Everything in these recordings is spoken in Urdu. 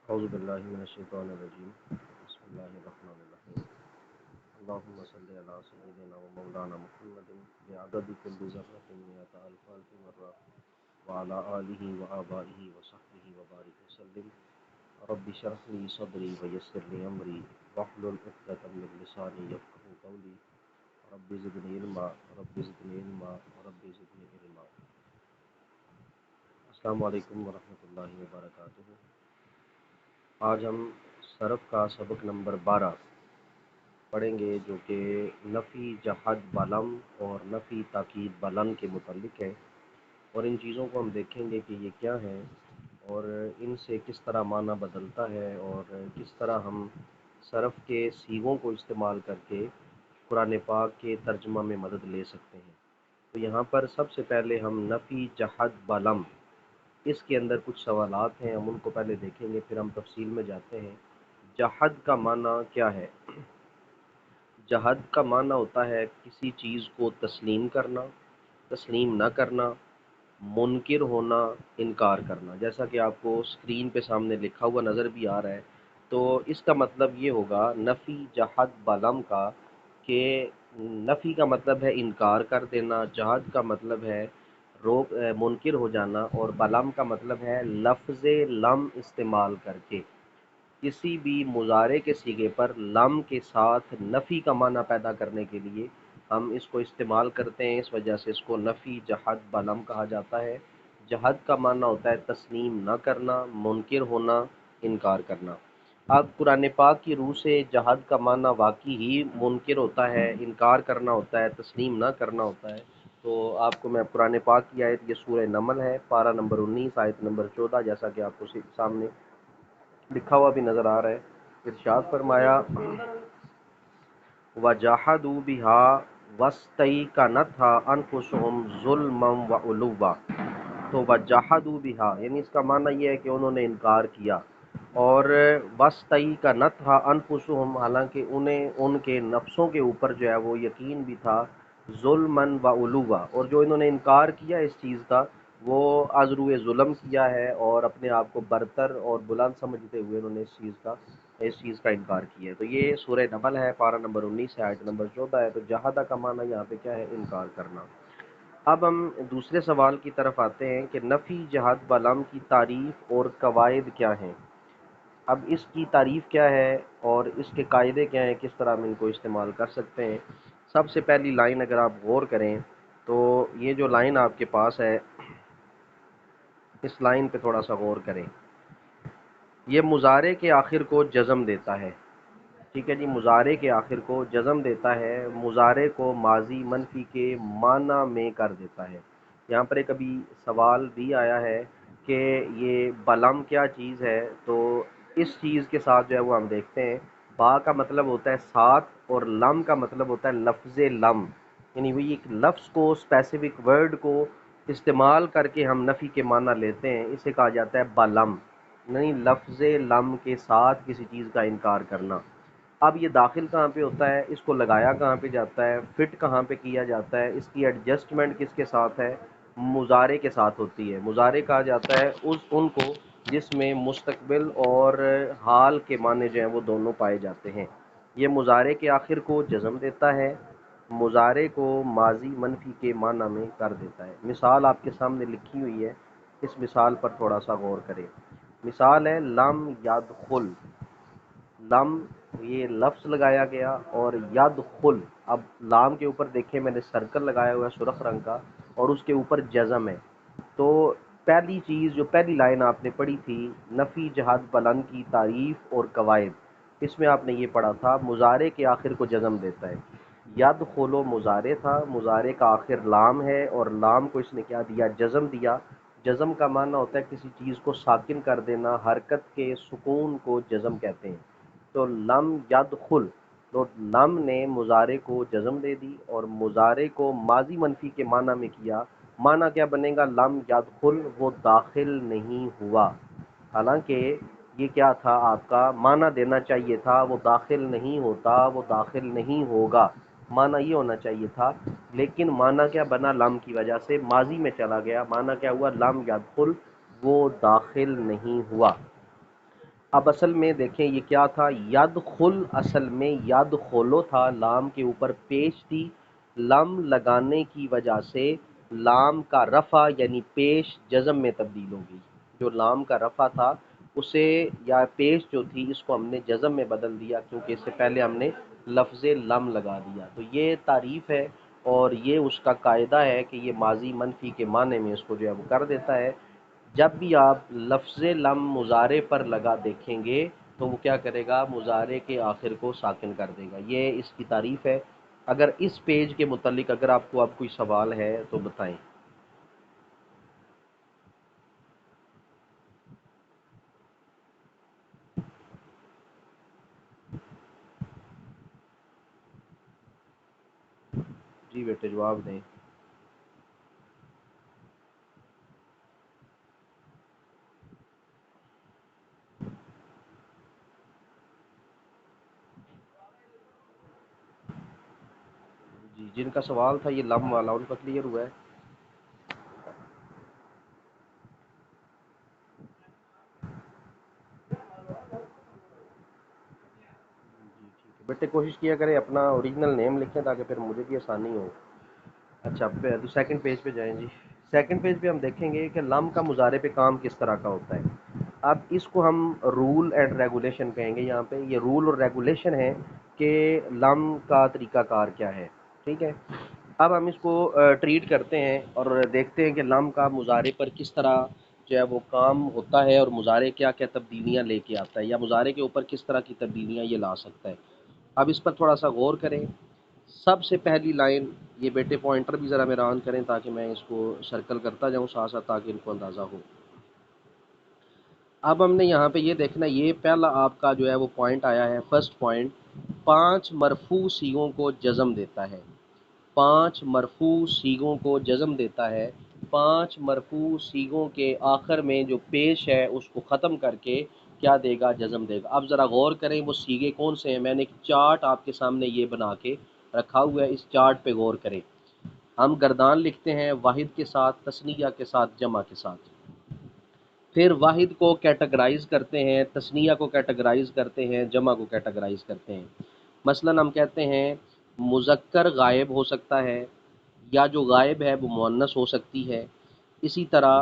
اعوذ باللہ من الشیطان الرجیم بسم اللہ الرحمن الرحیم اللہم صلی علی سیدنا و مولانا محمد بعدد کل ذرۃ مئۃ الف الف مرہ وعلی آلہ و آبائہ و صحبہ وبارک وسلم رب اشرح لی صدری ویسر لی امری واحلل عقدۃ من لسانی یفقہوا قولی رب زدنی علما رب زدنی علما رب زدنی علما۔ السلام علیکم ورحمۃ اللہ وبرکاتہ۔ آج ہم صرف کا سبق نمبر 12 پڑھیں گے، جو کہ نفی جہد بلم اور نفی تاکید بلن کے متعلق ہے، اور ان چیزوں کو ہم دیکھیں گے کہ یہ کیا ہیں اور ان سے کس طرح معنی بدلتا ہے، اور کس طرح ہم صرف کے صیغوں کو استعمال کر کے قرآن پاک کے ترجمہ میں مدد لے سکتے ہیں۔ تو یہاں پر سب سے پہلے ہم نفی جہد بلم، اس کے اندر کچھ سوالات ہیں، ہم ان کو پہلے دیکھیں گے، پھر ہم تفصیل میں جاتے ہیں۔ جہد کا معنی کیا ہے؟ جہد کا معنی ہوتا ہے کسی چیز کو تسلیم کرنا، تسلیم نہ کرنا، منکر ہونا، انکار کرنا، جیسا کہ آپ کو اسکرین پہ سامنے لکھا ہوا نظر بھی آ رہا ہے۔ تو اس کا مطلب یہ ہوگا نفی جہد بلم کا، کہ نفی کا مطلب ہے انکار کر دینا، جہد کا مطلب ہے منکر ہو جانا، اور بلم کا مطلب ہے لفظ لم استعمال کر کے کسی بھی مضارع کے صیغے پر لم کے ساتھ نفی کا معنی پیدا کرنے کے لیے ہم اس کو استعمال کرتے ہیں، اس وجہ سے اس کو نفی جہد بلم کہا جاتا ہے۔ جہد کا معنی ہوتا ہے تسلیم نہ کرنا، منکر ہونا، انکار کرنا۔ اب قرآن پاک کی روح سے جہد کا معنی واقعی ہی منکر ہوتا ہے، انکار کرنا ہوتا ہے، تسلیم نہ کرنا ہوتا ہے۔ تو آپ کو میں قرآن پاک کی آیت، یہ سورہ نمل ہے، پارہ نمبر 19 آیت نمبر 14، جیسا کہ آپ کو سامنے لکھا ہوا بھی نظر آ رہا ہے۔ ارشاد فرمایا وَجَحَدُوا بِهَا وَاسْتَيْقَنَتْهَا أَنفُسُهُمْ ظُلْمًا وَعُلُوًّا۔ تو وَجَحَدُوا بِهَا یعنی اس کا معنی یہ ہے کہ انہوں نے انکار کیا، اور وَاسْتَيْقَنَتْهَا أَنفُسُهُمْ حالانکہ انہیں ان کے نفسوں کے اوپر جو ہے وہ یقین بھی تھا، ظلمًا وعلوًا، اور جو انہوں نے انکار کیا اس چیز کا وہ از روئے ظلم کیا ہے، اور اپنے آپ کو برتر اور بلند سمجھتے ہوئے انہوں نے اس چیز کا انکار کیا ہے۔ تو یہ سورہ نمل ہے، پارہ نمبر 19 ہے، آیت نمبر 14 ہے۔ تو جہادہ کا معنی یہاں پہ کیا ہے؟ انکار کرنا۔ اب ہم دوسرے سوال کی طرف آتے ہیں کہ نفی جہد بلم کی تعریف اور قواعد کیا ہیں۔ اب اس کی تعریف کیا ہے اور اس کے قاعدے کیا ہیں، کس طرح ہم ان کو استعمال کر سکتے ہیں۔ سب سے پہلی لائن اگر آپ غور کریں تو یہ جو لائن آپ کے پاس ہے، اس لائن پہ تھوڑا سا غور کریں۔ یہ مضارع کے آخر کو جزم دیتا ہے، ٹھیک ہے جی، مضارع کے آخر کو جزم دیتا ہے، مضارع کو ماضی منفی کے معنی میں کر دیتا ہے۔ یہاں پر ایک ابھی سوال بھی آیا ہے کہ یہ بلم کیا چیز ہے، تو اس چیز کے ساتھ جو ہے وہ ہم دیکھتے ہیں، با کا مطلب ہوتا ہے ساتھ، اور لم کا مطلب ہوتا ہے لفظ لم، یعنی وہی ایک لفظ کو، اسپیسیفک ورڈ کو استعمال کر کے ہم نفی کے معنی لیتے ہیں، اسے کہا جاتا ہے بلم، یعنی لفظ لم کے ساتھ کسی چیز کا انکار کرنا۔ اب یہ داخل کہاں پہ ہوتا ہے، اس کو لگایا کہاں پہ جاتا ہے، فٹ کہاں پہ کیا جاتا ہے، اس کی ایڈجسٹمنٹ کس کے ساتھ ہے؟ مضارع کے ساتھ ہوتی ہے۔ مضارع کہا جاتا ہے ان کو جس میں مستقبل اور حال کے معنی جو ہیں وہ دونوں پائے جاتے ہیں۔ یہ مضارع کے آخر کو جزم دیتا ہے، مضارع کو ماضی منفی کے معنی میں کر دیتا ہے۔ مثال آپ کے سامنے لکھی ہوئی ہے، اس مثال پر تھوڑا سا غور کریں۔ مثال ہے لم یدخل، لم یہ لفظ لگایا گیا، اور یدخل، اب لام کے اوپر دیکھیں میں نے سرکل لگایا ہوا ہے سرخ رنگ کا، اور اس کے اوپر جزم ہے۔ تو پہلی چیز جو پہلی لائن آپ نے پڑھی تھی، نفی جہد بلند کی تعریف اور قواعد، اس میں آپ نے یہ پڑھا تھا مضارع کے آخر کو جزم دیتا ہے۔ یدخل مضارع تھا، مضارع کا آخر لام ہے، اور لام کو اس نے کیا دیا؟ جزم دیا۔ جزم کا معنی ہوتا ہے کسی چیز کو ساکن کر دینا، حرکت کے سکون کو جزم کہتے ہیں۔ تو لم یدخل، تو لم نے مضارع کو جزم دے دی، اور مضارع کو ماضی منفی کے معنی میں کیا۔ معنی کیا بنے گا؟ لم یدخل، وہ داخل نہیں ہوا۔ حالانکہ یہ کیا تھا، آپ کا معنی دینا چاہیے تھا وہ داخل نہیں ہوتا، وہ داخل نہیں ہوگا، معنی یہ ہونا چاہیے تھا، لیکن معنی کیا بنا؟ لم کی وجہ سے ماضی میں چلا گیا، معنی کیا ہوا؟ لم یدخل، وہ داخل نہیں ہوا۔ اب اصل میں دیکھیں یہ کیا تھا، یدخل اصل میں یدخلو تھا، لام کے اوپر پیش تھی، لم لگانے کی وجہ سے لام کا رفع یعنی پیش جزم میں تبدیل ہو گئی۔ جو لام کا رفع تھا اسے یا پیش جو تھی اس کو ہم نے جزم میں بدل دیا، کیونکہ اس سے پہلے ہم نے لفظ لم لگا دیا۔ تو یہ تعریف ہے اور یہ اس کا قاعدہ ہے کہ یہ ماضی منفی کے معنی میں اس کو جو ہے وہ کر دیتا ہے۔ جب بھی آپ لفظ لم مضارع پر لگا دیکھیں گے تو وہ کیا کرے گا، مضارع کے آخر کو ساکن کر دے گا۔ یہ اس کی تعریف ہے۔ اگر اس پیج کے متعلق اگر آپ کو اب کوئی سوال ہے تو بتائیں۔ جی بیٹے جواب دیں۔ جی جن کا سوال تھا یہ لم والا ان کا کلیئر ہوا ہے؟ جی ٹھیک ہے بیٹے، کوشش کیا کریں اپنا اوریجنل نیم لکھیں تاکہ پھر مجھے بھی آسانی ہو۔ اچھا سیکنڈ پیج پہ جائیں جی۔ سیکنڈ پیج پہ ہم دیکھیں گے کہ لم کا مضارع پہ کام کس طرح کا ہوتا ہے۔ اب اس کو ہم رول اینڈ ریگولیشن کہیں گے۔ یہاں پہ یہ رول اور ریگولیشن ہے کہ لم کا طریقہ کار کیا ہے، ٹھیک ہے۔ اب ہم اس کو ٹریٹ کرتے ہیں اور دیکھتے ہیں کہ لم کا مضارع پر کس طرح جو ہے وہ کام ہوتا ہے، اور مضارع کیا کیا تبدیلیاں لے کے آتا ہے، یا مضارع کے اوپر کس طرح کی تبدیلیاں یہ لا سکتا ہے۔ اب اس پر تھوڑا سا غور کریں۔ سب سے پہلی لائن، یہ بیٹے پوائنٹر بھی ذرا میرا آن کریں تاکہ میں اس کو سرکل کرتا جاؤں ساتھ ساتھ تاکہ ان کو اندازہ ہو۔ اب ہم نے یہاں پہ یہ دیکھنا، یہ پہلا آپ کا جو ہے وہ پوائنٹ آیا ہے، فرسٹ پوائنٹ، 5 مرفوع صیغوں کو جزم دیتا ہے۔ 5 مرفوع صیغوں کو جزم دیتا ہے۔ 5 مرفوع صیغوں کے آخر میں جو پیش ہے اس کو ختم کر کے کیا دے گا، جزم دے گا۔ اب ذرا غور کریں وہ صیغے کون سے ہیں۔ میں نے ایک چارٹ آپ کے سامنے یہ بنا کے رکھا ہوا ہے، اس چارٹ پہ غور کریں۔ ہم گردان لکھتے ہیں واحد کے ساتھ، تثنیہ کے ساتھ، جمع کے ساتھ۔ پھر واحد کو کیٹیگرائز کرتے ہیں، تثنیہ کو کیٹیگرائز کرتے ہیں، جمع کو کیٹیگرائز کرتے ہیں۔ مثلا ہم کہتے ہیں مذکر غائب ہو سکتا ہے، یا جو غائب ہے وہ مؤنث ہو سکتی ہے۔ اسی طرح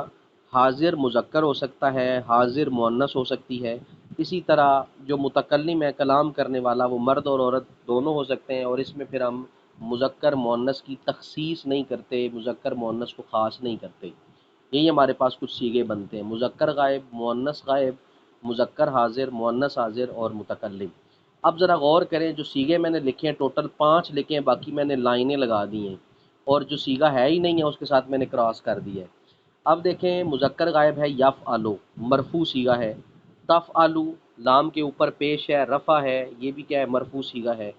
حاضر مذکر ہو سکتا ہے، حاضر مؤنث ہو سکتی ہے۔ اسی طرح جو متکلم ہے، کلام کرنے والا، وہ مرد اور عورت دونوں ہو سکتے ہیں، اور اس میں پھر ہم مذکر مؤنث کی تخصیص نہیں کرتے، مذکر مؤنث کو خاص نہیں کرتے۔ یہی ہمارے پاس کچھ صیغے بنتے ہیں، مذکر غائب، مؤنث غائب، مذکر حاضر، مؤنث حاضر اور متکلم۔ اب ذرا غور کریں، جو صیغے میں نے لکھے ہیں ٹوٹل 5 لکھے ہیں، باقی میں نے لائنیں لگا دی ہیں، اور جو صیغہ ہے ہی نہیں ہے اس کے ساتھ میں نے کراس کر دیا ہے۔ اب دیکھیں مذکر غائب ہے یفعلو، مرفوع صیغہ ہے۔ تفعلو لام کے اوپر پیش ہے، رفع ہے، یہ بھی کیا ہے، مرفوع صیغہ ہے۔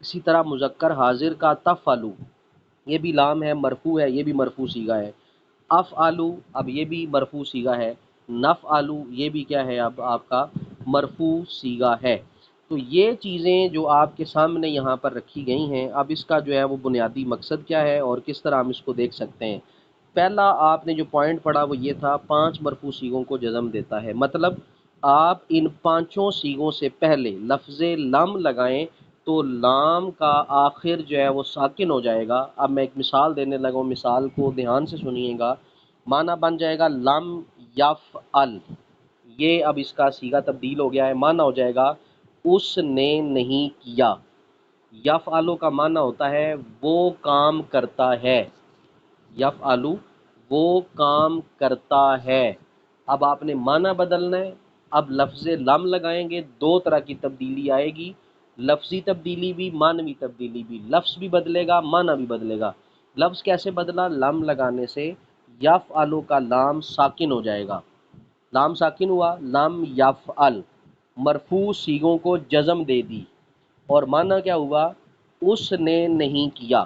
اسی طرح مذکر حاضر کا تفعلو، یہ بھی لام ہے، مرفوع ہے، یہ بھی مرفوع صیغہ ہے۔ افعلو اب یہ بھی مرفوع صیغہ ہے۔ نفعلو یہ بھی کیا ہے، اب آپ کا مرفوع صیغہ ہے۔ تو یہ چیزیں جو آپ کے سامنے یہاں پر رکھی گئی ہیں، اب اس کا جو ہے وہ بنیادی مقصد کیا ہے اور کس طرح ہم اس کو دیکھ سکتے ہیں۔ پہلا آپ نے جو پوائنٹ پڑھا وہ یہ تھا، 5 مرفوع صیغوں کو جزم دیتا ہے، مطلب آپ ان 5 صیغوں سے پہلے لفظ لم لگائیں تو لام کا آخر جو ہے وہ ساکن ہو جائے گا۔ اب میں ایک مثال دینے لگا ہوں، مثال کو دھیان سے سنیے گا۔ معنی بن جائے گا لم یفعل، یہ اب اس کا صیغہ تبدیل ہو گیا ہے، معنی ہو جائے گا اس نے نہیں کیا۔ یفعلو کا معنی ہوتا ہے وہ کام کرتا ہے، یفعلو وہ کام کرتا ہے۔ اب آپ نے معنی بدلنا ہے۔ اب لفظ لم لگائیں گے، 2 طرح کی تبدیلی آئے گی، لفظی تبدیلی بھی، معنوی تبدیلی بھی۔ لفظ بھی بدلے گا، معنی بھی بدلے گا۔ لفظ کیسے بدلا، لم لگانے سے یفعلو کا لام ساکن ہو جائے گا، لام ساکن ہوا، لم یفعل، مرفوع صیغوں کو جزم دے دی، اور معنی کیا ہوا، اس نے نہیں کیا،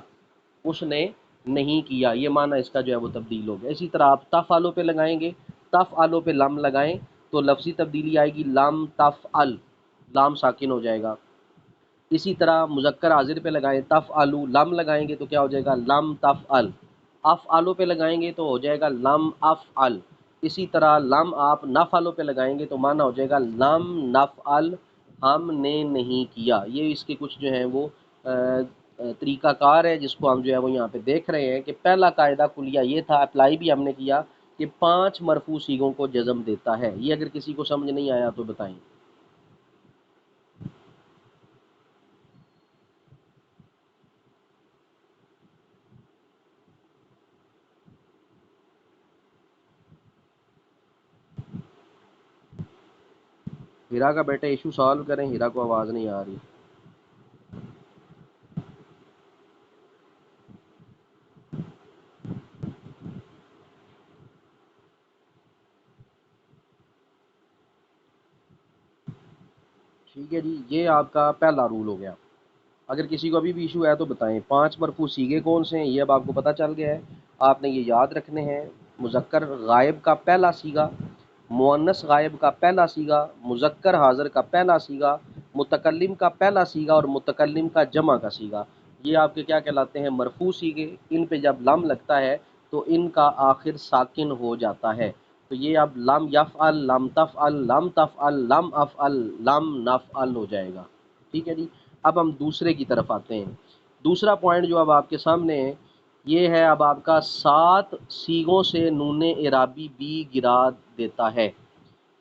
اس نے نہیں کیا، یہ معنی اس کا جو ہے وہ تبدیل ہو گیا۔ اسی طرح آپ تفعلو پہ لگائیں گے، تفعلو پہ لم لگائیں تو لفظی تبدیلی آئے گی لم تفعل، لام ساکن ہو جائے گا۔ اسی طرح مذکر حاضر پہ لگائیں تفعلو، لم لگائیں گے تو کیا ہو جائے گا، لم تفعل۔ افعلو پہ لگائیں گے تو ہو جائے گا لم افعل، اسی طرح لم آپ نفعلوں پہ لگائیں گے تو معنی ہو جائے گا لم نفعل، ہم نے نہیں کیا۔ یہ اس کے کچھ جو ہیں وہ طریقہ کار ہے جس کو ہم جو ہے وہ یہاں پہ دیکھ رہے ہیں کہ پہلا قاعدہ کلیہ یہ تھا، اپلائی بھی ہم نے کیا کہ 5 مرفوع صیغوں کو جزم دیتا ہے۔ یہ اگر کسی کو سمجھ نہیں آیا تو بتائیں۔ ہیرا کا بیٹا ایشو سالو کریں، ہیرا کو آواز نہیں آ رہی۔ ٹھیک ہے جی، یہ آپ کا پہلا رول ہو گیا۔ اگر کسی کو ابھی بھی ایشو ہے تو بتائیں۔ 5 مرفوع صیغے کون سے ہیں یہ اب آپ کو پتہ چل گیا ہے۔ آپ نے یہ یاد رکھنے ہیں، مذکر غائب کا پہلا صیغہ، مؤنث غائب کا پہلا صیغہ، مذکر حاضر کا پہلا صیغہ، متکلم کا پہلا صیغہ اور متکلم کا جمع کا صیغہ، یہ آپ کے کیا کہلاتے ہیں؟ مرفوع صیغے۔ ان پہ جب لم لگتا ہے تو ان کا آخر ساکن ہو جاتا ہے۔ تو یہ اب لم یفعل، لم تفعل، لم تفعل، لم افعل، لم نفعل ہو جائے گا۔ ٹھیک ہے جی، اب ہم دوسرے کی طرف آتے ہیں۔ دوسرا پوائنٹ جو اب آپ کے سامنے ہے یہ ہے اب آپ کا 7 صیغوں سے نون اعرابی بھی گرا دیتا ہے۔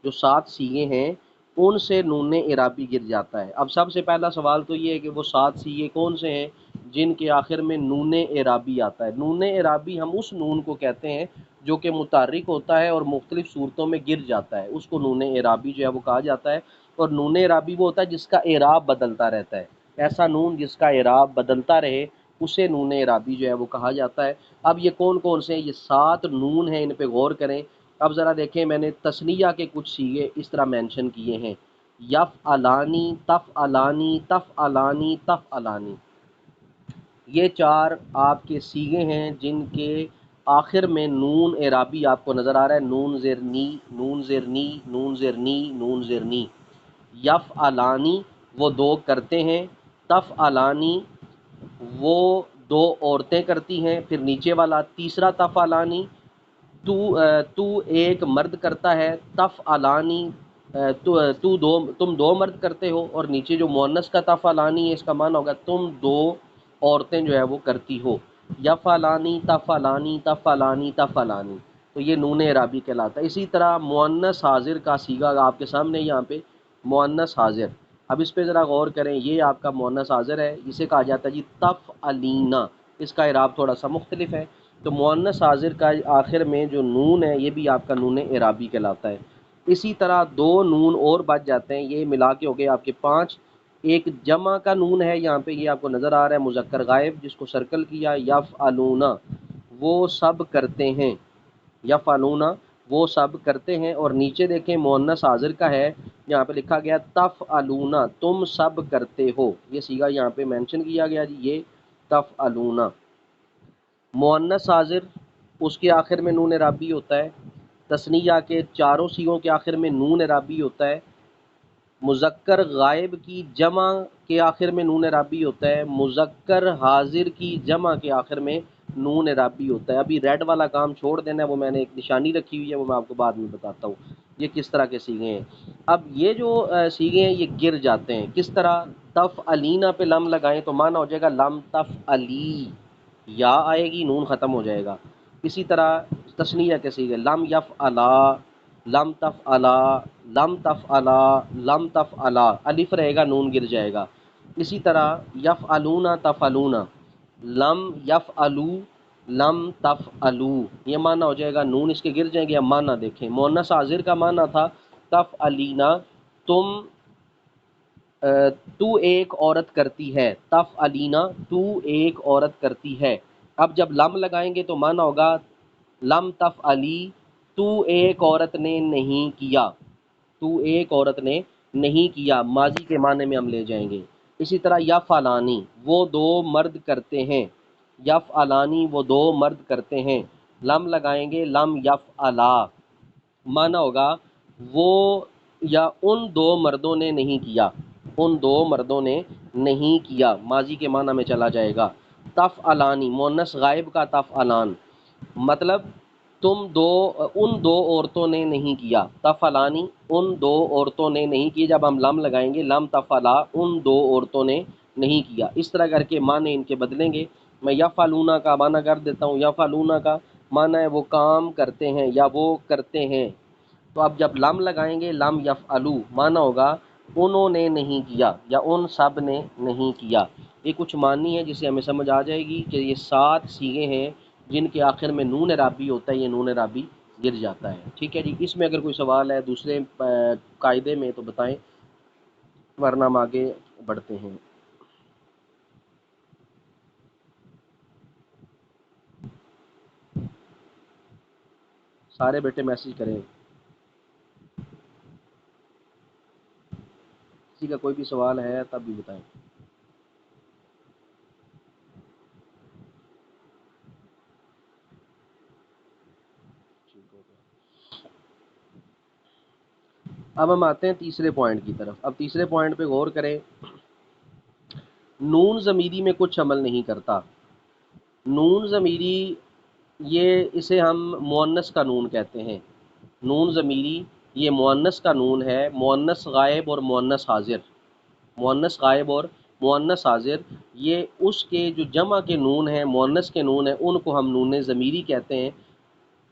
جو 7 صیغے ہیں ان سے نون اعرابی گر جاتا ہے۔ اب سب سے پہلا سوال تو یہ ہے کہ وہ 7 صیغے کون سے ہیں جن کے آخر میں نون اعرابی آتا ہے؟ نون اعرابی ہم اس نون کو کہتے ہیں جو کہ متحرک ہوتا ہے اور مختلف صورتوں میں گر جاتا ہے، اس کو نون اعرابی جو ہے وہ کہا جاتا ہے۔ اور نون اعرابی وہ ہوتا ہے جس کا اعراب بدلتا رہتا ہے، ایسا نون جس کا اعراب بدلتا رہے اسے نون اعرابی جو ہے وہ کہا جاتا ہے۔ اب یہ کون کون سے ہیں؟ یہ 7 نون ہیں، ان پہ غور کریں۔ اب ذرا دیکھیں، میں نے تثنیہ کے کچھ صیغے اس طرح مینشن کیے ہیں، یفعلانی، تفعلانی، تفعلانی، تفعلانی۔ یہ 4 آپ کے صیغے ہیں جن کے آخر میں نون اعرابی آپ کو نظر آ رہا ہے، نون زیر نی، نون زیر نی، نون زیر نی، نون زیر نی۔ یفعلانی وہ 2 کرتے ہیں، تفعلانی وہ 2 عورتیں کرتی ہیں، پھر نیچے والا تیسرا تفعلانی تو ایک مرد کرتا ہے، تفعلانی تم 2 مرد کرتے ہو، اور نیچے جو مؤنث کا تفعلانی ہے اس کا معنی ہوگا تم 2 عورتیں جو ہے وہ کرتی ہو۔ یفعلانی، تفعلانی، تفعلانی، تفعلانی، تو یہ نون اعرابی کہلاتا ہے۔ اسی طرح مؤنث حاضر کا صیغہ آپ کے سامنے یہاں پہ مؤنث حاضر، اب اس پہ ذرا غور کریں، یہ آپ کا مؤنث حاضر ہے، اسے کہا جاتا ہے جی تفعلینا، اس کا اعراب تھوڑا سا مختلف ہے۔ تو مؤنث حاضر کا آخر میں جو نون ہے یہ بھی آپ کا نون اعرابی کہلاتا ہے۔ اسی طرح 2 نون اور بچ جاتے ہیں، یہ ملا کے ہو گئے آپ کے 5۔ ایک جمع کا نون ہے یہاں پہ، یہ آپ کو نظر آ رہا ہے مذکر غائب جس کو سرکل کیا، یفعلونا وہ سب کرتے ہیں، یفعلونا وہ سب کرتے ہیں۔ اور نیچے دیکھیں مؤنث حاضر کا ہے، یہاں پہ لکھا گیا تفعلونا تم سب کرتے ہو، یہ صیغہ یہاں پہ مینشن کیا گیا جی، یہ تفعلونا۔ مؤنث حاضر اس کے آخر میں نون اعرابی ہوتا ہے، تثنیہ کے چاروں صیغوں کے آخر میں نون اعرابی ہوتا ہے، مذکر غائب کی جمع کے آخر میں نون اعرابی ہوتا ہے، مذکر حاضر کی جمع کے آخر میں نون اعرابی ہوتا ہے۔ ابھی ریڈ والا کام چھوڑ دینا ہے، وہ میں نے ایک نشانی رکھی ہوئی ہے، وہ میں آپ کو بعد میں بتاتا ہوں یہ کس طرح کے صیغے ہیں۔ اب یہ جو صیغے ہیں یہ گر جاتے ہیں کس طرح؟ تفعلینا پہ لم لگائیں تو معنی ہو جائے گا لم تفعلی، یا آئے گی، نون ختم ہو جائے گا۔ اسی طرح تثنیہ کے صیغے لم یفعلا، لم تفعلا، لم تفعلا، لم تفعلا، الف رہے گا، نون گر جائے گا۔ اسی طرح یفعلونا، تفعلونا، لم یفعلو، لم تفعلو، یہ معنی ہو جائے گا، نون اس کے گر جائیں گے۔ اب معنی دیکھیں، مؤنث حاضر کا معنی تھا تفعلینا تم تو ایک عورت کرتی ہے، تفعلینا تو ایک عورت کرتی ہے۔ اب جب لم لگائیں گے تو معنی ہوگا لم تفعلی تو ایک عورت نے نہیں کیا، تو ایک عورت نے نہیں کیا، ماضی کے معنی میں ہم لے جائیں گے۔ اسی طرح یفعلانی وہ 2 مرد کرتے ہیں، یفعلانی وہ 2 مرد کرتے ہیں، لم لگائیں گے لم یفعلا، معنی ہوگا وہ یا ان 2 مردوں نے نہیں کیا، ان 2 مردوں نے نہیں کیا، ماضی کے معنی میں چلا جائے گا۔ تفعلانی مؤنث غائب کا تفعلان، مطلب ان دو عورتوں نے نہیں کیا، تفلانی ان دو عورتوں نے نہیں کی، جب ہم لم لگائیں گے لم تفلا ان دو عورتوں نے نہیں کیا، اس طرح کر کے معنی ان کے بدلیں گے۔ میں یفعلون کا معنی کر دیتا ہوں، یفعلون کا معنی ہے وہ کام کرتے ہیں یا وہ کرتے ہیں، تو اب جب لم لگائیں گے لم یفعلو معنی ہوگا انہوں نے نہیں کیا یا ان سب نے نہیں کیا۔ یہ کچھ معنی ہے جسے ہمیں سمجھ آ جائے گی کہ یہ 7 صیغے ہیں جن کے آخر میں نون رابی ہوتا ہے، یہ نون رابی گر جاتا ہے۔ ٹھیک ہے جی، اس میں اگر کوئی سوال ہے دوسرے قاعدے میں تو بتائیں، ورنہ ہم آگے بڑھتے ہیں۔ سارے بیٹے میسج کریں، کسی کا کوئی بھی سوال ہے تب بھی بتائیں۔ اب ہم آتے ہیں تیسرے پوائنٹ کی طرف۔ اب تیسرے پوائنٹ پہ غور کریں، نون ضمیری میں کچھ عمل نہیں کرتا۔ نون ضمیری یہ اسے ہم مؤنث کا نون کہتے ہیں۔ نون ضمیری یہ مؤنث کا نون ہے، مؤنث غائب اور مؤنث حاضر، مؤنث غائب اور مؤنث حاضر، یہ اس کے جو جمع کے نون ہیں، مؤنث کے نون ہیں، ان کو ہم نون ضمیری کہتے ہیں۔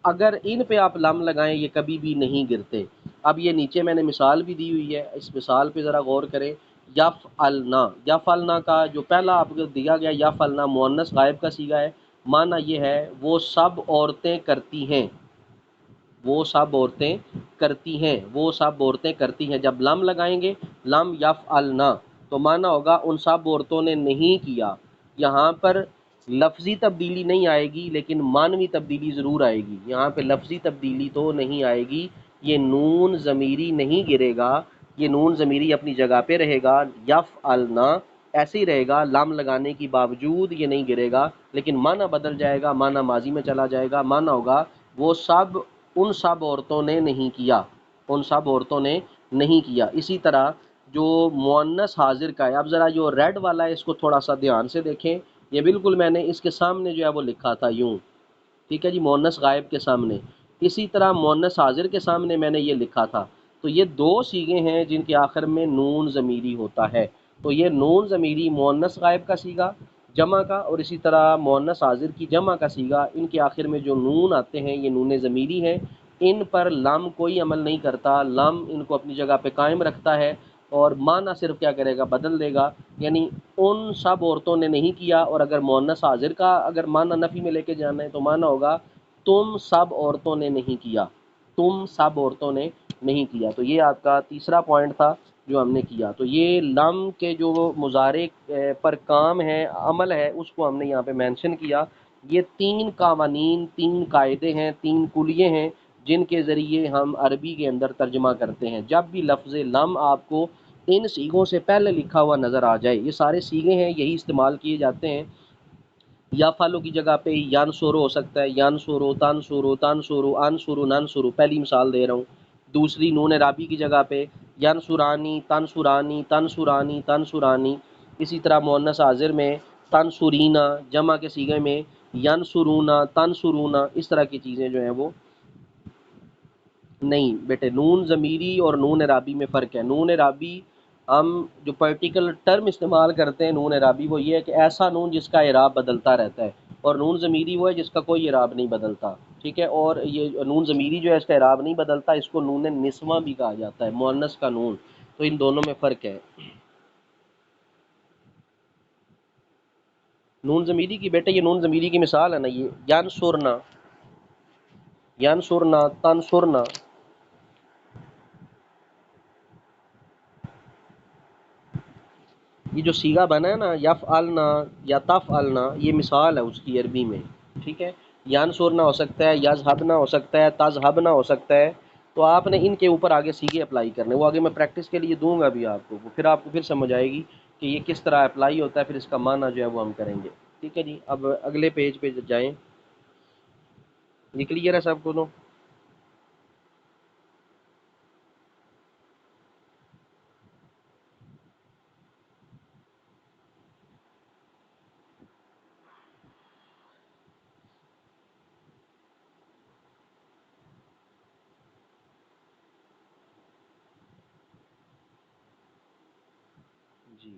اگر ان پہ آپ لم لگائیں یہ کبھی بھی نہیں گرتے۔ اب یہ نیچے میں نے مثال بھی دی ہوئی ہے، اس مثال پہ ذرا غور کریں۔ یفعلنا، یفعلنا کا جو پہلا آپ کو دیا گیا یفعلنا مؤنث غائب کا صیغہ ہے، معنی یہ ہے وہ سب عورتیں کرتی ہیں، وہ سب عورتیں کرتی ہیں، وہ سب عورتیں کرتی ہیں۔ جب لم لگائیں گے لم یفعلنا تو معنی ہوگا ان سب عورتوں نے نہیں کیا۔ یہاں پر لفظی تبدیلی نہیں آئے گی لیکن معنوی تبدیلی ضرور آئے گی۔ یہاں پہ لفظی تبدیلی تو نہیں آئے گی، یہ نون ضمیری نہیں گرے گا، یہ نون ضمیری اپنی جگہ پہ رہے گا، یفعلنا ایسے ہی رہے گا، لام لگانے کی باوجود یہ نہیں گرے گا، لیکن معنی بدل جائے گا، معنی ماضی میں چلا جائے گا، معنی ہوگا وہ سب ان سب عورتوں نے نہیں کیا، ان سب عورتوں نے نہیں کیا۔ اسی طرح جو مؤنث حاضر کا ہے، اب ذرا جو ریڈ والا ہے اس کو تھوڑا سا دھیان سے دیکھیں، یہ بالکل میں نے اس کے سامنے جو ہے وہ لکھا تھا یوں، ٹھیک ہے جی، مؤنث غائب کے سامنے، اسی طرح مؤنث حاضر کے سامنے میں نے یہ لکھا تھا۔ تو یہ 2 صیغے ہیں جن کے آخر میں نون ضمیری ہوتا ہے، تو یہ نون ضمیری مؤنث غائب کا صیغہ جمع کا، اور اسی طرح مؤنث حاضر کی جمع کا صیغہ، ان کے آخر میں جو نون آتے ہیں یہ نون ضمیری ہیں، ان پر لم کوئی عمل نہیں کرتا، لم ان کو اپنی جگہ پہ قائم رکھتا ہے، اور معنی صرف کیا کرے گا، بدل دے گا، یعنی ان سب عورتوں نے نہیں کیا، اور اگر مؤنث حاضر کا اگر معنی نفی میں لے کے جانا ہے تو معنی ہوگا تم سب عورتوں نے نہیں کیا، تم سب عورتوں نے نہیں کیا۔ تو یہ آپ کا تیسرا پوائنٹ تھا جو ہم نے کیا۔ تو یہ لم کے جو مضارع پر کام ہے، عمل ہے، اس کو ہم نے یہاں پہ مینشن کیا۔ یہ 3 قوانین، 3 قاعدے ہیں، 3 کلیے ہیں جن کے ذریعے ہم عربی کے اندر ترجمہ کرتے ہیں۔ جب بھی لفظ لم آپ کو ان صیغوں سے پہلے لکھا ہوا نظر آ جائے، یہ سارے صیغے ہیں، یہی استعمال کیے جاتے ہیں۔ یا فالو کی جگہ پہ ینصرو ہو سکتا ہے، ینصرو، تنصرو، تنصرو، انصرو، ننصرو، پہلی مثال دے رہا ہوں۔ دوسری نون رابی کی جگہ پہ ینصرانی، تنصرانی، تنصرانی، تنصرانی۔ اسی طرح مؤنث حاضر میں تنصرینا، جمع کے صیغے میں ینصرونا، تنصرونا، اس طرح کی چیزیں جو ہیں وہ نہیں بیٹے۔ نون ضمیری اور نون رابی میں فرق ہے۔ نون رابی ہم جو پرٹیکولر ٹرم استعمال کرتے ہیں نون اعرابی، وہ یہ ہے کہ ایسا نون جس کا اعراب بدلتا رہتا ہے، اور نون ضمیری وہ ہے جس کا کوئی اعراب نہیں بدلتا، ٹھیک ہے۔ اور یہ نون ضمیری جو ہے اس کا اعراب نہیں بدلتا، اس کو نون نسواں بھی کہا جاتا ہے، مؤنث کا نون، تو ان دونوں میں فرق ہے۔ نون ضمیری کی بیٹے یہ نون ضمیری کی مثال ہے نا، یہ ینصرنا، ینصرنا، تنصرنا، یہ جو صیغہ بنا ہے نا یفعلنا یا تفعلنا، یہ مثال ہے اس کی عربی میں، ٹھیک ہے۔ ینصرنا ہو سکتا ہے، یذهبنا ہو سکتا ہے، تذهبنا ہو سکتا ہے، تو آپ نے ان کے اوپر آگے صیغے اپلائی کرنے، وہ آگے میں پریکٹس کے لیے دوں گا بھی آپ کو، پھر آپ کو پھر سمجھ آئے گی کہ یہ کس طرح اپلائی ہوتا ہے، پھر اس کا معنی جو ہے وہ ہم کریں گے، ٹھیک ہے جی۔ اب اگلے پیج پہ جائیں، یہ کلیئر ہے سب کو؟ تو جی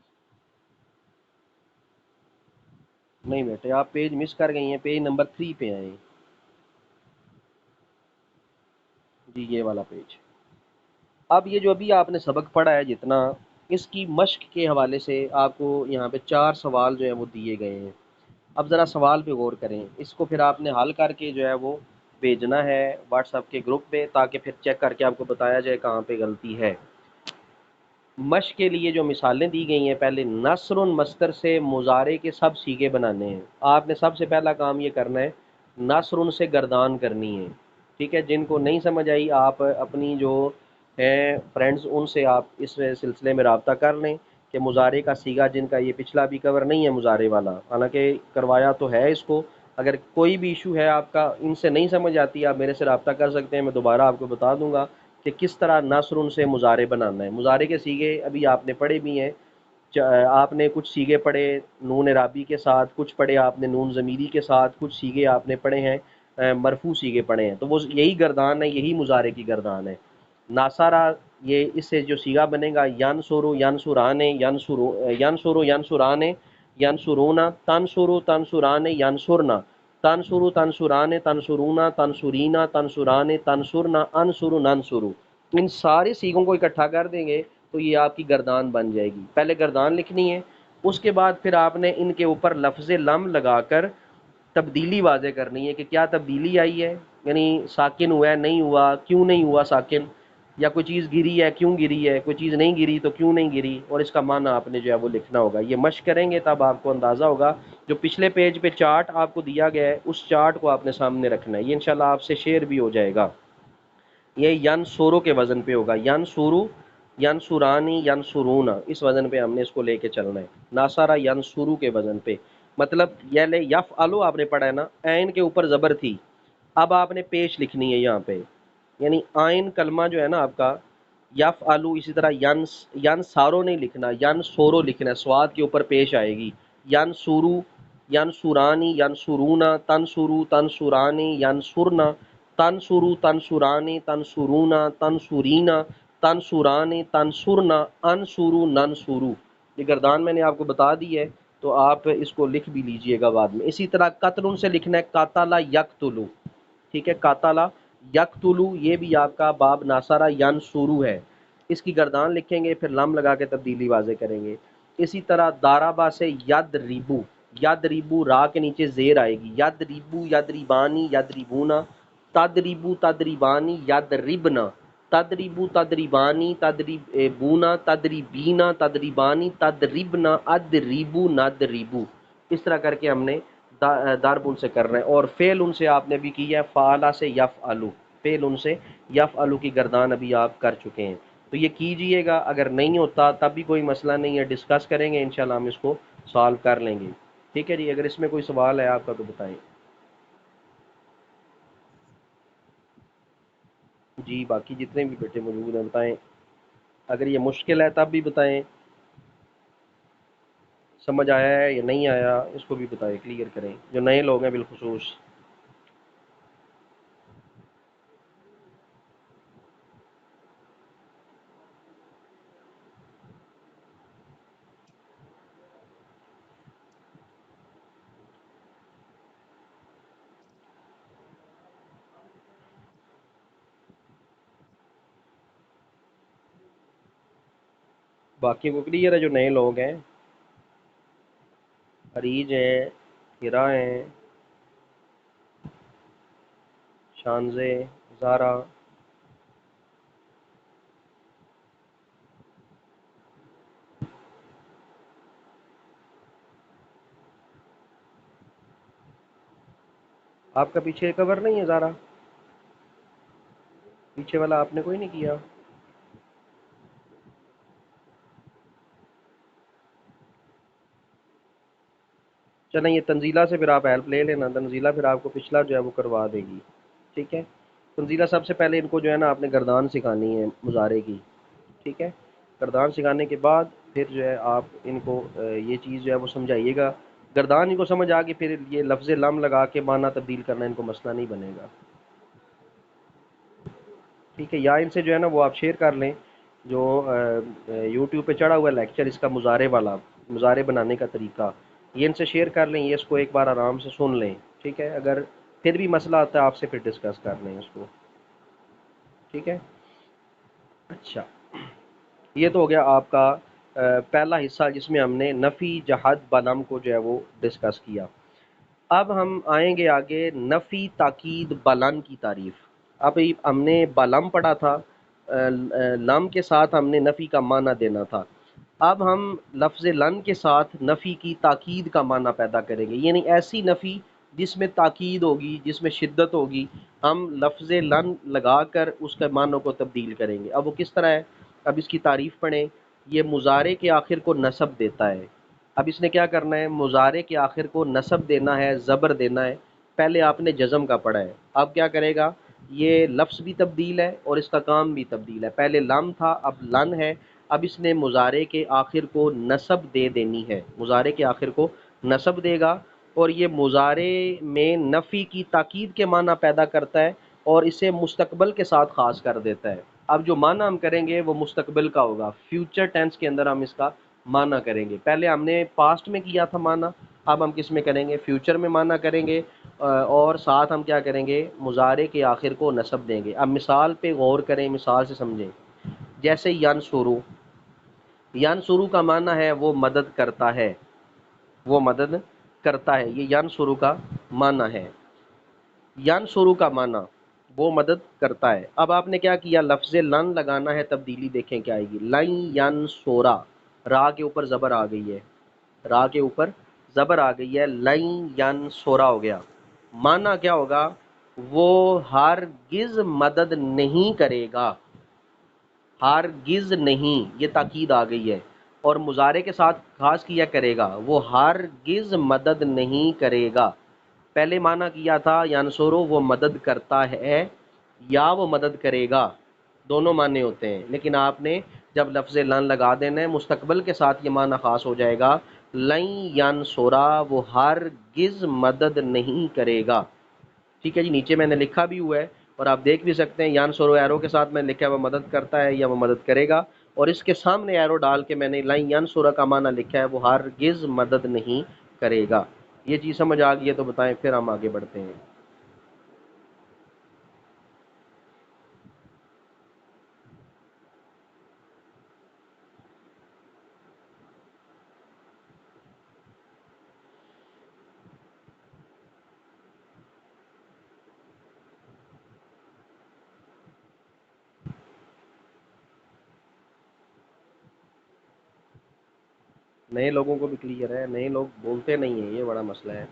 نہیں بیٹے، آپ پیج مس کر گئی ہیں، پیج نمبر 3 پہ آئیں۔ جی یہ والا پیج۔ اب یہ جو ابھی آپ نے سبق پڑھا ہے جتنا، اس کی مشق کے حوالے سے آپ کو یہاں پہ 4 سوال جو ہیں وہ دیے گئے ہیں۔ اب ذرا سوال پہ غور کریں، اس کو پھر آپ نے حل کر کے جو ہے وہ بھیجنا ہے واٹس ایپ کے گروپ پہ، تاکہ پھر چیک کر کے آپ کو بتایا جائے کہاں پہ غلطی ہے۔ مشق کے لیے جو مثالیں دی گئی ہیں، پہلے نصر مصدر سے مضارع کے سب سیغے بنانے ہیں۔ آپ نے سب سے پہلا کام یہ کرنا ہے، نصر سے گردان کرنی ہے، ٹھیک ہے؟ جن کو نہیں سمجھ آئی، آپ اپنی جو ہیں فرینڈز ان سے آپ اس سلسلے میں رابطہ کر لیں کہ مضارع کا سیغہ جن کا یہ پچھلا بھی کور نہیں ہے مضارع والا، حالانکہ کروایا تو ہے اس کو۔ اگر کوئی بھی ایشو ہے آپ کا، ان سے نہیں سمجھ آتی، آپ میرے سے رابطہ کر سکتے ہیں، میں دوبارہ آپ کو بتا دوں گا کہ کس طرح نصر سے مضارع بنانا ہے۔ مضارع کے سیغے ابھی آپ نے پڑھے بھی ہیں، آپ نے کچھ سیغے پڑھے نون اعرابی کے ساتھ، کچھ پڑھے آپ نے نون ضمیری کے ساتھ، کچھ سیغے آپ نے پڑھے ہیں مرفوع سیغے پڑھے ہیں، تو وہ یہی گردان ہے، یہی مضارع کی گردان ہے۔ ناصرہ، یہ اس سے جو سیغہ بنے گا، ینصرو ینصرانے ینصرو ینصرانے ینصرونا تنصرو تنصرانے ینصرنا تنصرو تنصرانے تنصرونا تنصرینا تنصرانے تنصرنا انصرو ننصرو۔ ان سارے سیغوں کو اکٹھا کر دیں گے تو یہ آپ کی گردان بن جائے گی۔ پہلے گردان لکھنی ہے، اس کے بعد پھر آپ نے ان کے اوپر لفظ لم لگا کر تبدیلی واضح کرنی ہے کہ کیا تبدیلی آئی ہے، یعنی ساکن ہوا ہے نہیں ہوا، کیوں نہیں ہوا ساکن، یا کوئی چیز گری ہے کیوں گری ہے، کوئی چیز نہیں گری تو کیوں نہیں گری، اور اس کا معنی آپ نے جو ہے وہ لکھنا ہوگا۔ یہ مشق کریں گے تب آپ کو اندازہ ہوگا۔ جو پچھلے پیج پہ چارٹ آپ کو دیا گیا ہے، اس چارٹ کو آپ نے سامنے رکھنا ہے، یہ انشاءاللہ آپ سے شیئر بھی ہو جائے گا۔ یہ ینصرو کے وزن پہ ہوگا، ینصرو ینصرانی ینصرونا، اس وزن پہ ہم نے اس کو لے کے چلنا ہے۔ ناصرہ ینصرو کے وزن پہ، مطلب یہ لے یفعلو آپ نے پڑھا ہے نا، عین کے اوپر زبر تھی، اب آپ نے پیش لکھنی ہے یہاں پہ، یعنی آئین کلمہ جو ہے نا آپ کا یفعلو، اسی طرح ینصارو نہیں لکھنا، ینصورو لکھنا ہے، سواد کے اوپر پیش آئے گی۔ ینصرو ینصرانی ینصرونا تنصرو تنصرانی ینصرنا تنصرو تنصرانی تنصرونا تنصرینا تنصرانی تنصرنا انصرو ننصرو۔ یہ گردان میں نے آپ کو بتا دی ہے، تو آپ اس کو لکھ بھی لیجئے گا بعد میں۔ اسی طرح قتل سے لکھنا ہے قاتل یقتلو، ٹھیک ہے؟ قاتل یقتلو، یہ بھی آپ کا باب ناصرہ ینصرو ہے، اس کی گردان لکھیں گے، پھر لام لگا کے تبدیلی واضح کریں گے۔ اسی طرح دارابا سے ید ریبو، ید ریبو را کے نیچے زیر آئے گی، ید ریبو ید ریبانی ید ریبونا تدریبو تدریبانی ید ربنا تدریبو تدریبانی تدریبونا تدریبینا تدریبانی تدریبنا ادریبو ندریبو، اس طرح کر کے ہم نے ضرب ان سے کرنا ہے۔ اور فعل ان سے آپ نے بھی کیا ہے، فعلا سے یفعلو، فعل ان سے یفعلو کی گردان ابھی آپ کر چکے ہیں، تو یہ کیجئے گا۔ اگر نہیں ہوتا تب بھی کوئی مسئلہ نہیں ہے، ڈسکس کریں گے انشاءاللہ، ہم اس کو سالو کر لیں گے، ٹھیک ہے جی؟ اگر اس میں کوئی سوال ہے آپ کا تو بتائیں۔ جی باقی جتنے بھی بیٹے موجود ہیں بتائیں، اگر یہ مشکل ہے تب بھی بتائیں، سمجھ آیا ہے یا نہیں آیا اس کو بھی بتائیں، کلیئر کریں، جو نئے لوگ ہیں بالخصوص۔ باقی کو کلیئر ہے جو نئے لوگ ہیں؟ عریج ہیں، ہرا ہیں، شانزے، زارا، آپ کا پیچھے کور نہیں ہے زارا؟ پیچھے والا آپ نے کوئی نہیں کیا؟ چلیں یہ تنزیلہ سے پھر آپ ہیلپ لے لینا، تنزیلہ پھر آپ کو پچھلا جو ہے وہ کروا دے گی، ٹھیک ہے؟ تنزیلہ سب سے پہلے ان کو جو ہے نا آپ نے گردان سکھانی ہے مضارع کی، ٹھیک ہے؟ گردان سکھانے کے بعد پھر جو ہے آپ ان کو یہ چیز جو ہے وہ سمجھائیے گا۔ گردان ان کو سمجھ آ گئی، پھر یہ لفظ لم لگا کے معنی تبدیل کرنا ان کو مسئلہ نہیں بنے گا، ٹھیک ہے؟ یا ان سے جو ہے نا وہ آپ شیئر کر لیں جو یوٹیوب پہ چڑھا ہوا لیکچر اس کا مضارع والا، مضارع بنانے کا طریقہ، یہ ان سے شیئر کر لیں، یہ اس کو ایک بار آرام سے سن لیں، ٹھیک ہے؟ اگر پھر بھی مسئلہ آتا ہے آپ سے، پھر ڈسکس کر لیں اس کو، ٹھیک ہے؟ اچھا، یہ تو ہو گیا آپ کا پہلا حصہ جس میں ہم نے نفی جہد بلم کو جو ہے وہ ڈسکس کیا۔ اب ہم آئیں گے آگے نفی تاکید بلن کی تعریف۔ اب ہم نے بلم پڑھا تھا، لم کے ساتھ ہم نے نفی کا معنی دینا تھا۔ اب ہم لفظ لن کے ساتھ نفی کی تاکید کا معنی پیدا کریں گے، یعنی ایسی نفی جس میں تاکید ہوگی، جس میں شدت ہوگی، ہم لفظ لن لگا کر اس کے معنی کو تبدیل کریں گے۔ اب وہ کس طرح ہے؟ اب اس کی تعریف پڑھیں۔ یہ مضارع کے آخر کو نصب دیتا ہے۔ اب اس نے کیا کرنا ہے؟ مضارع کے آخر کو نصب دینا ہے، زبر دینا ہے۔ پہلے آپ نے جزم کا پڑھا ہے، اب کیا کرے گا؟ یہ لفظ بھی تبدیل ہے اور اس کا کام بھی تبدیل ہے۔ پہلے لم تھا، اب لن ہے۔ اب اس نے مضارع کے آخر کو نصب دے دینی ہے، مضارع کے آخر کو نصب دے گا، اور یہ مضارع میں نفی کی تاکید کے معنی پیدا کرتا ہے اور اسے مستقبل کے ساتھ خاص کر دیتا ہے۔ اب جو معنی ہم کریں گے وہ مستقبل کا ہوگا، فیوچر ٹینس کے اندر ہم اس کا معنی کریں گے۔ پہلے ہم نے پاسٹ میں کیا تھا معنی، اب ہم کس میں کریں گے؟ فیوچر میں معنی کریں گے، اور ساتھ ہم کیا کریں گے؟ مضارع کے آخر کو نصب دیں گے۔ اب مثال پہ غور کریں، مثال سے سمجھیں۔ جیسے ینصرو، ینصرو کا معنی ہے وہ مدد کرتا ہے، وہ مدد کرتا ہے، یہ ینصرو کا معنی ہے۔ ینصرو کا معنی وہ مدد کرتا ہے۔ اب آپ نے کیا کیا؟ لفظ لن لگانا ہے، تبدیلی دیکھیں کیا آئے گی؟ لن ینصرا، را کے اوپر زبر آ گئی ہے، را کے اوپر زبر آ گئی ہے، لن ینصرا ہو گیا۔ معنی کیا ہوگا؟ وہ ہرگز مدد نہیں کرے گا، ہرگز نہیں، یہ تاکید آ گئی ہے، اور مضارع کے ساتھ خاص کیا کرے گا، وہ ہرگز مدد نہیں کرے گا۔ پہلے معنی کیا تھا ینصرو وہ مدد کرتا ہے یا وہ مدد کرے گا، دونوں معنی ہوتے ہیں، لیکن آپ نے جب لفظ لن لگا دینا ہے مستقبل کے ساتھ یہ معنی خاص ہو جائے گا، لن ینصرا وہ ہرگز مدد نہیں کرے گا، ٹھیک ہے جی؟ نیچے میں نے لکھا بھی ہوا ہے اور آپ دیکھ بھی سکتے ہیں، ینصرو ایرو کے ساتھ میں نے لکھا ہے وہ مدد کرتا ہے یا وہ مدد کرے گا، اور اس کے سامنے ایرو ڈال کے میں نے لن ینصرا کا معنی لکھا ہے وہ ہرگز مدد نہیں کرے گا۔ یہ چیز سمجھ آ گئی ہے تو بتائیں، پھر ہم آگے بڑھتے ہیں۔ نئے لوگوں کو بھی کلیئر ہے؟ نئے لوگ بولتے نہیں ہیں، یہ بڑا مسئلہ ہے۔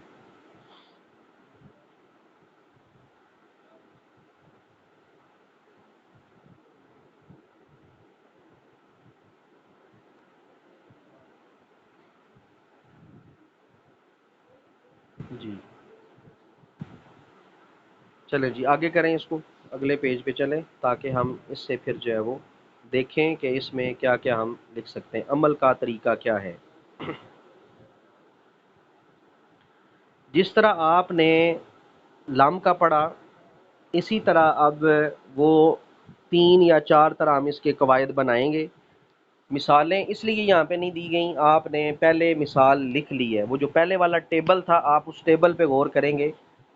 جی چلیں جی، آگے کریں اس کو، اگلے پیج پہ چلیں تاکہ ہم اس سے پھر جو ہے وہ دیکھیں کہ اس میں کیا کیا ہم لکھ سکتے ہیں، عمل کا طریقہ کیا ہے۔ جس طرح آپ نے لام کا پڑھا، اسی طرح اب وہ 3 یا 4 طرح ہم اس کے قواعد بنائیں گے۔ مثالیں اس لیے یہاں پہ نہیں دی گئیں، آپ نے پہلے مثال لکھ لی ہے، وہ جو پہلے والا ٹیبل تھا آپ اس ٹیبل پہ غور کریں گے،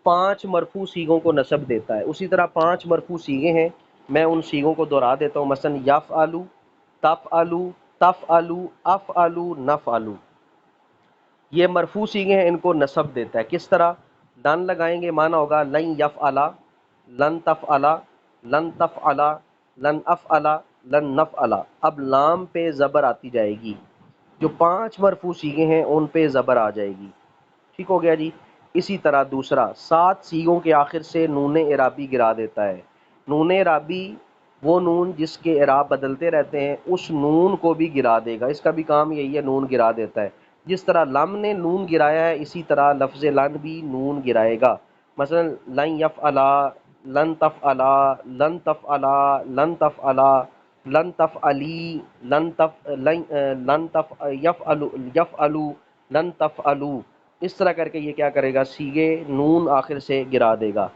5 مرفوع صیغوں کو نصب دیتا ہے، اسی طرح 5 مرفوع صیغے ہیں، میں ان صیغوں کو دہرا دیتا ہوں، مثلا یفعلو، تفعلو، تفعلو، افعلو، نفعلو، یہ مرفوع صیغے ہیں، ان کو نصب دیتا ہے۔ کس طرح؟ لن لگائیں گے، معنی ہوگا لن یفعلا، لن تفعلا، لن تفعلا، لن افعلا، لن نفعلا۔ اب لام پہ زبر آتی جائے گی، جو 5 مرفوع صیغے ہیں ان پہ زبر آ جائے گی، ٹھیک ہو گیا جی؟ اسی طرح دوسرا، 7 صیغوں کے آخر سے نون اعرابی گرا دیتا ہے۔ نون اعرابی وہ نون جس کے اعراب بدلتے رہتے ہیں، اس نون کو بھی گرا دے گا، اس کا بھی کام یہی ہے، نون گرا دیتا ہے۔ جس طرح لم نے نون گرایا ہے، اسی طرح لفظ لن بھی نون گرائے گا، مثلا لن یفعلا، لن تفعلا، لن تفعلا، لن تفعلا، لن تفعلی، لن تف یفعلو، یفعلو، لن تفعلو، اس طرح کر کے یہ کیا کرے گا؟ صیغے نون آخر سے گرا دے گا۔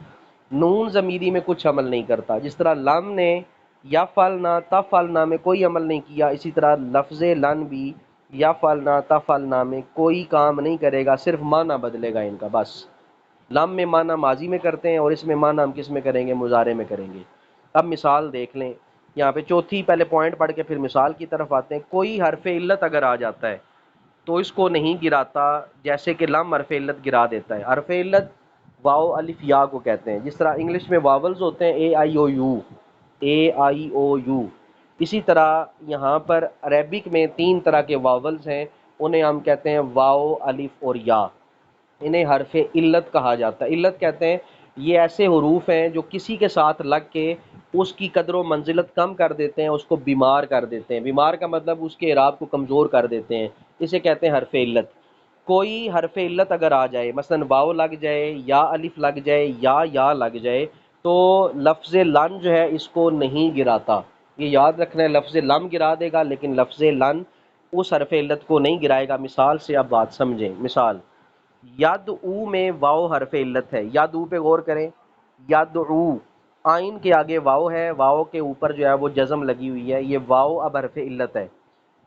نون ضمیری میں کچھ عمل نہیں کرتا، جس طرح لم نے یا فعلنا تفعلنا میں کوئی عمل نہیں کیا، اسی طرح لفظ لن بھی یا فعلنا تفعلنا میں کوئی کام نہیں کرے گا، صرف معنی بدلے گا ان کا بس۔ لم میں معنی ماضی میں کرتے ہیں اور اس میں معنی ہم کس میں کریں گے؟ مضارع میں کریں گے۔ اب مثال دیکھ لیں یہاں پہ، چوتھی پہلے پوائنٹ پڑھ کے پھر مثال کی طرف آتے ہیں۔ کوئی حرف علت اگر آ جاتا ہے تو اس کو نہیں گراتا، جیسے کہ لم حرف علت گرا دیتا ہے۔ حرف علت واو الف یا کو کہتے ہیں، جس طرح انگلش میں واولز ہوتے ہیں اے آئی او you, a I O you, اسی طرح یہاں پر عربک میں تین طرح کے واولز ہیں، انہیں ہم کہتے ہیں واو الف اور یا، انہیں حرف علت کہا جاتا ہے۔ علت کہتے ہیں یہ ایسے حروف ہیں جو کسی کے ساتھ لگ کے اس کی قدر و منزلت کم کر دیتے ہیں، اس کو بیمار کر دیتے ہیں۔ بیمار کا مطلب اس کے اعراب کو کمزور کر دیتے ہیں، اسے کہتے ہیں حرف علت۔ کوئی حرف علت اگر آ جائے، مثلا واو لگ جائے یا الف لگ جائے یا لگ جائے، تو لفظ لن جو ہے اس کو نہیں گراتا۔ یہ یاد رکھنا ہے، لفظ لم گرا دے گا لیکن لفظ لن اس حرف علت کو نہیں گرائے گا۔ مثال سے اب بات سمجھیں۔ مثال ید او میں واو حرف علت ہے، ید او پہ غور کریں، ید او، آئین کے آگے واو ہے، واو کے اوپر جو ہے وہ جزم لگی ہوئی ہے، یہ واو اب حرف علت ہے،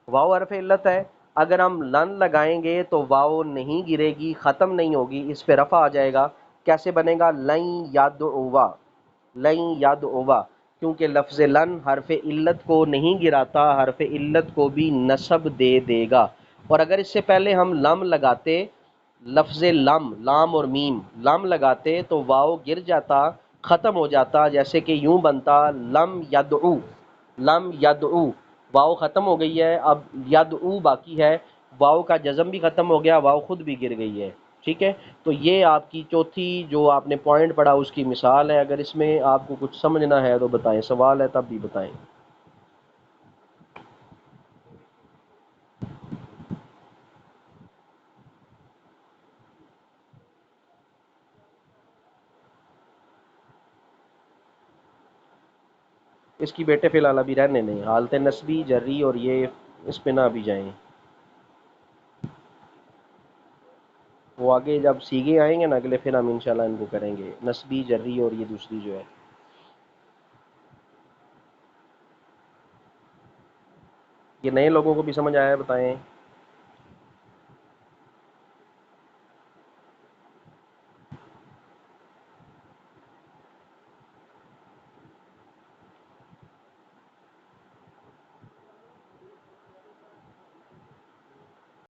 واو حرف علت ہے۔ اگر ہم لن لگائیں گے تو واو نہیں گرے گی، ختم نہیں ہوگی، اس پہ رفع آ جائے گا۔ کیسے بنے گا؟ لن یدعوا، لن یدعوا، کیونکہ لفظ لن حرف علت کو نہیں گراتا، حرف علت کو بھی نصب دے دے گا۔ اور اگر اس سے پہلے ہم لم لگاتے، لفظ لم، لام اور میم، لم لگاتے تو واو گر جاتا، ختم ہو جاتا، جیسے کہ یوں بنتا لم یدعو، لم یدعو، واو ختم ہو گئی ہے، اب یدعو باقی ہے، واو کا جزم بھی ختم ہو گیا، واو خود بھی گر گئی ہے۔ ٹھیک ہے، تو یہ آپ کی چوتھی جو آپ نے پوائنٹ پڑھا اس کی مثال ہے۔ اگر اس میں آپ کو کچھ سمجھنا ہے تو بتائیں، سوال ہے تب بھی بتائیں۔ اس کی بیٹے فی الحال ابھی رہنے نہیں، حالت نسبی جری اور یہ اس پہ نہ بھی جائیں، وہ آگے جب سیگے آئیں گے نا اگلے، پھر ہم انشاءاللہ ان کو کریں گے، نسبی جری اور یہ دوسری جو ہے۔ یہ نئے لوگوں کو بھی سمجھ آیا ہے؟ بتائیں۔